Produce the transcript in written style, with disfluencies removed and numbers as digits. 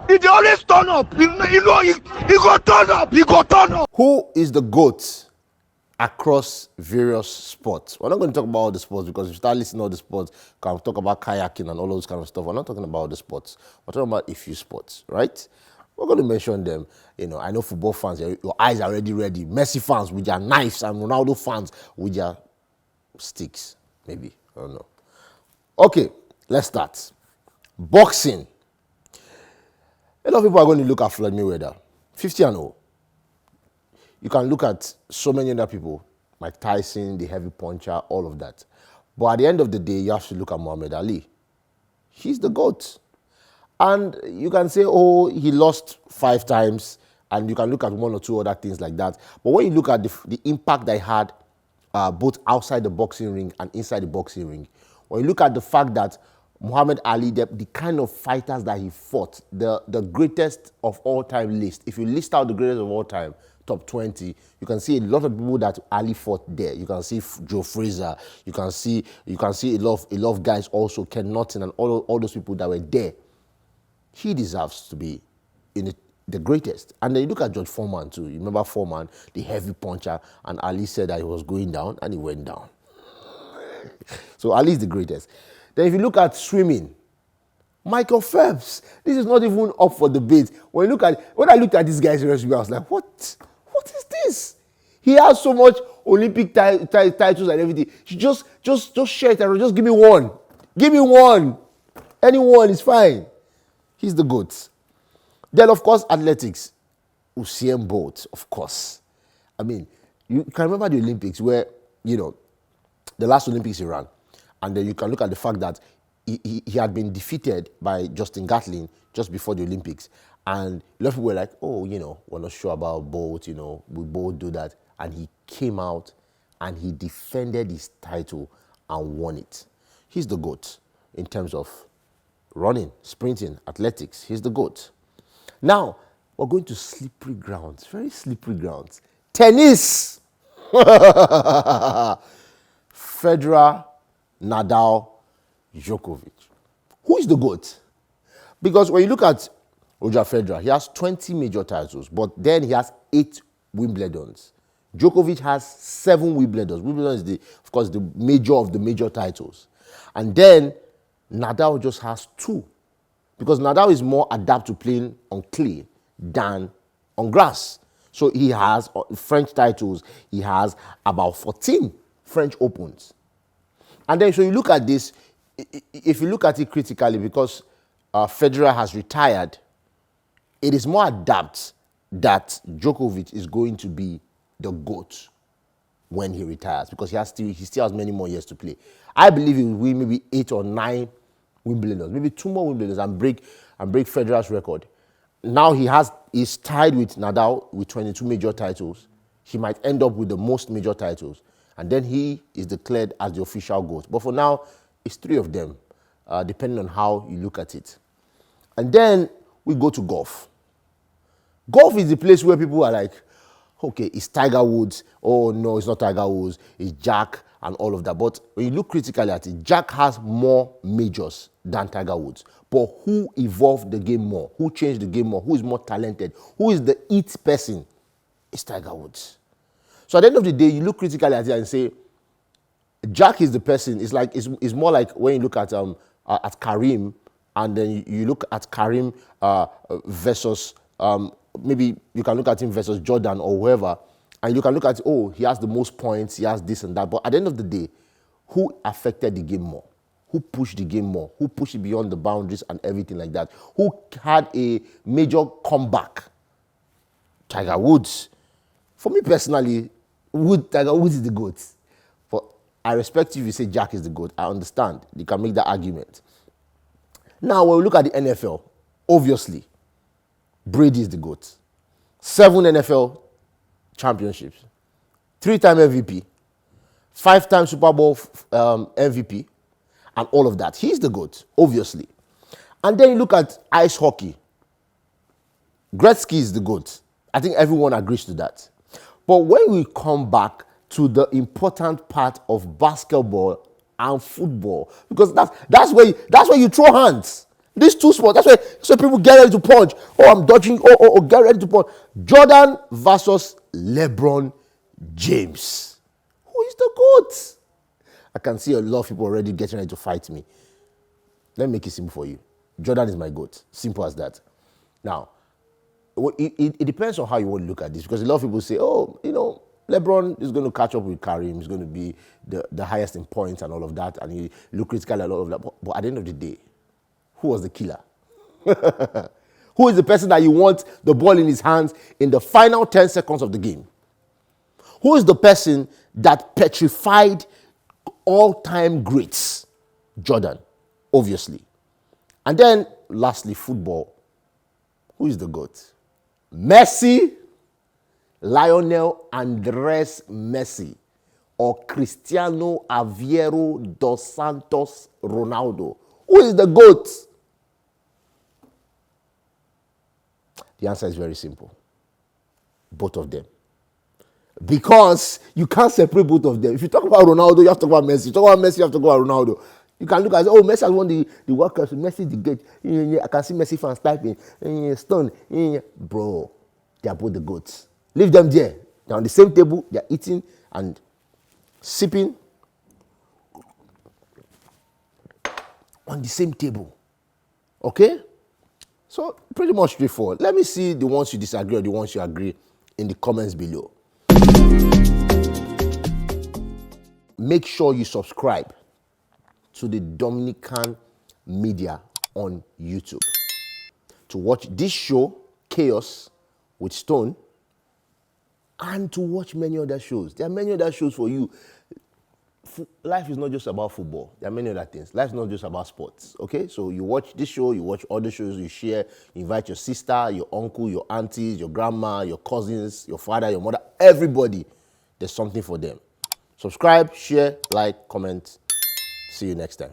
He always turn up. He go turn up. He go turn up. Who is the GOAT across various sports? We're not going to talk about all the sports because if you start listening to all the sports, can talk about kayaking and all those kind of stuff. We're not talking about all the sports. We're talking about a few sports, right? We're going to mention them. You know, I know football fans, your eyes are already ready. Messi fans with their knives and Ronaldo fans with their sticks, maybe. I don't know. Okay, let's start. Boxing. A lot of people are going to look at Floyd Mayweather, 50-0. You can look at so many other people, Mike Tyson, the heavy puncher, all of that. But at the end of the day, you have to look at Muhammad Ali. He's the GOAT. And you can say, oh, he lost 5 times, and you can look at 1 or 2 other things like that. But when you look at the impact that he had both outside the boxing ring and inside the boxing ring, when you look at the fact that Muhammad Ali, the kind of fighters that he fought, the greatest of all time list, if you list out the greatest of all time, top 20, you can see a lot of people that Ali fought there. You can see Joe Frazier, you can see a lot of guys also, Ken Norton and all those people that were there. He deserves to be in the greatest. And then you look at George Foreman too. You remember Foreman, the heavy puncher, and Ali said that he was going down, and he went down. So Ali is the greatest. Then if you look at swimming, Michael Phelps, this is not even up for debate. When I looked at this guy's resume, I was like, what is this? He has so much Olympic titles and everything. Just share it and just give me one. Give me one. Anyone is fine. He's the GOAT. Then, of course, athletics. Usain Bolt, of course. I mean, you can remember the Olympics where, you know, the last Olympics he ran. And then you can look at the fact that he had been defeated by Justin Gatlin just before the Olympics. And a lot of people were like, oh, you know, we're not sure about Bolt, you know, we both do that. And he came out and he defended his title and won it. He's the GOAT in terms of running, sprinting, athletics. He's the GOAT. Now, we're going to slippery grounds, very slippery grounds. Tennis. Federer, Nadal, Djokovic. Who is the GOAT? Because when you look at Roger Federer, he has 20 major titles, but then he has 8 Wimbledons. Djokovic has 7 Wimbledons. Wimbledon is, of course, the major of the major titles. And then Nadal just has 2. Because Nadal is more adept to playing on clay than on grass. So he has French titles. He has about 14 French Opens. And then so you look at this, if you look at it critically, because Federer has retired, it is more adept that Djokovic is going to be the GOAT when he retires, because he still has many more years to play. I believe he will win maybe 8 or 9 Wimbledons, maybe 2 more Wimbledons and break Federer's record. Now he's tied with Nadal with 22 major titles. He might end up with the most major titles, and then he is declared as the official GOAT. But for now, it's 3 of them, depending on how you look at it. And then we go to golf. Golf is the place where people are like, okay, it's Tiger Woods. Oh, no, it's not Tiger Woods. It's Jack and all of that. But when you look critically at it, Jack has more majors than Tiger Woods. But who evolved the game more? Who changed the game more? Who is more talented? Who is the it person? It's Tiger Woods. So at the end of the day, you look critically at it and say, Jack is the person. It's more like when you look at Karim, and then you look at Karim versus maybe you can look at him versus Jordan or whoever, and you can look at, oh, he has the most points, he has this and that. But at the end of the day, who affected the game more? Who pushed the game more? Who pushed it beyond the boundaries and everything like that? Who had a major comeback? Tiger Woods. For me personally, Tiger Woods is the GOAT. But I respect you if you say Jack is the GOAT. I understand. You can make that argument. Now, when we look at the NFL, obviously, Brady is the GOAT. 7 NFL championships. 3-time MVP. 5-time Super Bowl MVP. And all of that. He's the GOAT, obviously. And then you look at ice hockey. Gretzky is the GOAT. I think everyone agrees to that. But when we come back to the important part of basketball and football, because that's where you throw hands. These two sports, that's why so people get ready to punch. Oh, I'm dodging. Oh, get ready to punch. Jordan versus LeBron James. Who is the GOAT? I can see a lot of people already getting ready to fight me. Let me make it simple for you. Jordan is my GOAT. Simple as that. Now, it depends on how you want to look at this, because a lot of people say, oh, LeBron is going to catch up with Kareem. He's going to be the highest in points and all of that, and he look critical and all of that. But at the end of the day, who was the killer? Who is the person that you want the ball in his hands in the final 10 seconds of the game? Who is the person that petrified all-time greats? Jordan, obviously. And then, lastly, football. Who is the GOAT? Messi, Lionel Andres Messi, or Cristiano Aviero dos Santos Ronaldo? Who is the GOAT? The answer is very simple. Both of them. Because you can't separate both of them. If you talk about Ronaldo, you have to talk about Messi. You talk about Messi, you have to talk about Ronaldo. You can look at, oh, Messi has won the World Cup. Messi the GOAT. I can see Messi fans typing. Stone. Bro, they are both the GOATs. Leave them there. They're on the same table. They're eating and sipping on the same table. Okay? So, pretty much straightforward. Let me see the ones you disagree or the ones you agree in the comments below. Make sure you subscribe to the Dominican Media on YouTube to watch this show, Chaos with Stone, and to watch many other shows. There are many other shows for you. Life is not just about football. There are many other things. Life is not just about sports, okay? So you watch this show, you watch other shows, you share, you invite your sister, your uncle, your aunties, your grandma, your cousins, your father, your mother, everybody. There's something for them. Subscribe, share, like, comment. See you next time.